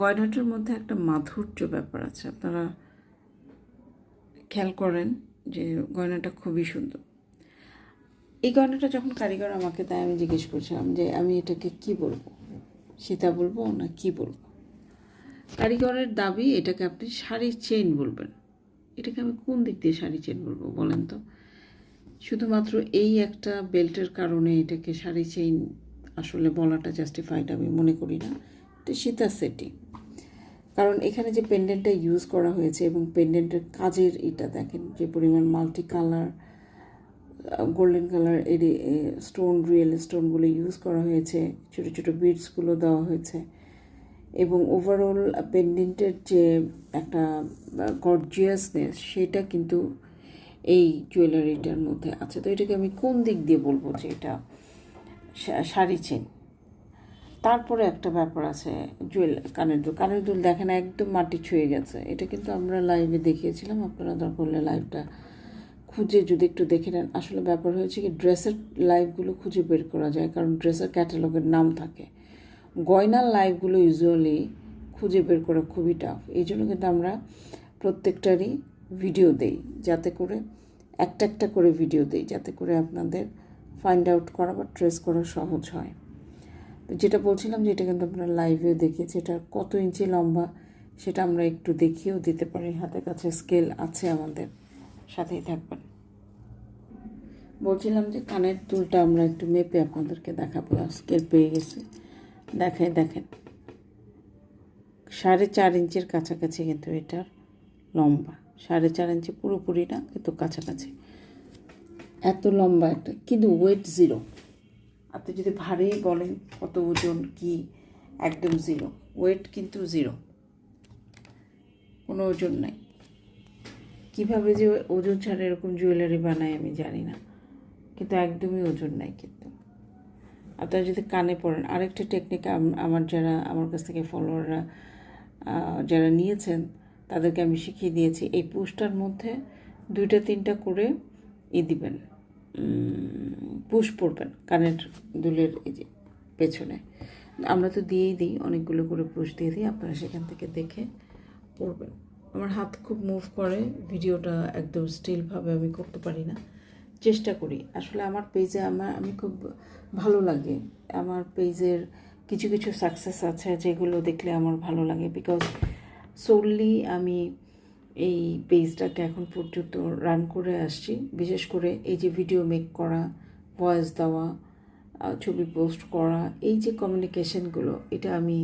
গয়নাটার মধ্যে একটা মাধুর্য ব্যাপার আছে, আপনারা খেয়াল করেন যে গয়নাটা খুবই সুন্দর। এই গয়নাটা যখন কারিগর আমাকে তাই আমি জিজ্ঞেস করছিলাম যে আমি এটাকে কি বলবো, সীতা বলবো না কি বলবো। কারিগরের দাবি এটাকে আপনি শাড়ি চেইন বলবেন। এটাকে আমি কোন দিক দিয়ে শাড়ি চেইন বলবো বলেন তো? শুধুমাত্র এই একটা বেল্টের কারণে এটাকে শাড়ি চেইন আসলে বলাটা জাস্টিফাইড আমি মনে করি না। এটা সীতা সেটি, কারণ এখানে যে পেন্ডেন্টটা ইউজ করা হয়েছে এবং পেন্ডেন্টের কাজের এটা দেখেন যে পরিমাণ মাল্টি কালার, গোল্ডেন কালার এর স্টোন, রিয়েল স্টোনগুলো ইউজ করা হয়েছে, ছোটো ছোটো বিডসগুলো দেওয়া হয়েছে এবং ওভারঅল পেন্ডেন্টের যে একটা গর্জিয়াসনেস সেটা কিন্তু এই জুয়েলারিটার মধ্যে আছে। তো এটাকে আমি কোন দিক দিয়ে বলবো যে এটা শাড়ি চেন? তারপরে একটা ব্যাপার আছে কানের দুল দেখেন একদম মাটি ছুঁয়ে গেছে। এটা কিন্তু আমরা লাইভে দেখিয়েছিলাম, আপনারা দরকার হলে লাইভটা খুঁজে যদি একটু দেখে নেন। আসলে ব্যাপার হয়েছে কি, ড্রেসের লাইভগুলো খুঁজে বের করা যায় কারণ ড্রেসের ক্যাটালগের নাম থাকে। গয়নার লাইভগুলো ইউজুয়ালি খুঁজে বের করা খুবই টাফ। এই জন্য কিন্তু আমরা প্রত্যেকটারই ভিডিও দেই, যাতে করে একটা একটা করে ভিডিও দেই, যাতে করে আপনাদের ফাইন্ড আউট করা বা ট্রেস করা সহজ হয়। তো যেটা বলছিলাম যে এটা কিন্তু আপনারা লাইভেও দেখিয়েছি, এটা কত ইঞ্চি লম্বা সেটা আমরা একটু দেখিয়েও দিতে পারি। হাতের কাছে স্কেল আছে আমাদের, সাথেই থাকবেন। বলছিলাম যে কানের দুলটা আমরা একটু মেপে আপনাদেরকে দেখাবো, স্কেল পেয়ে গেছে। দেখেন 4.5 ইঞ্চির কাছাকাছি কিন্তু এটার লম্বা। 4.5 ইঞ্চি পুরোপুরি না, কিন্তু কাছাকাছি। এত লম্বা একটা, কিন্তু ওয়েট জিরো। আপনি যদি ভারী বলেন কত ওজন কি, একদম জিরো ওয়েট, কিন্তু জিরো, কোনো ওজন নাই। কীভাবে যে ওজন ছাড়া এরকম জুয়েলারি বানায় আমি জানি না, কিন্তু একদমই ওজন নাই। কিন্তু আপনারা যদি কানে পড়েন, আরেকটা টেকনিক আমার যারা আমার কাছ থেকে ফলোয়াররা যারা নিয়েছেন তাদেরকে আমি শিখিয়ে দিয়েছি। এই পুশটার মধ্যে 2-3টা করে দিবেন, পুশ পড়বেন কানের দুলের এই যে পেছনে। আমরা তো দিয়েই দিই, অনেকগুলো করে পুশ দিয়ে দিই, আপনারা সেখান থেকে দেখে পড়বেন। আমার হাত খুব মুভ করে, ভিডিওটা একদম স্টিলভাবে আমি করতে পারি না, চেষ্টা করি। আসলে আমার পেজে আমি খুব ভালো লাগে, আমার পেজের কিছু কিছু সাকসেস আছে যেগুলো দেখলে আমার ভালো লাগে, বিকজ সোললি আমি এই পেজটাকে এখন পর্যন্ত রান করে আসছি। বিশেষ করে এই যে ভিডিও মেক করা, ভয়েস দেওয়া, ছবি পোস্ট করা, এই যে কমিউনিকেশনগুলো, এটা আমি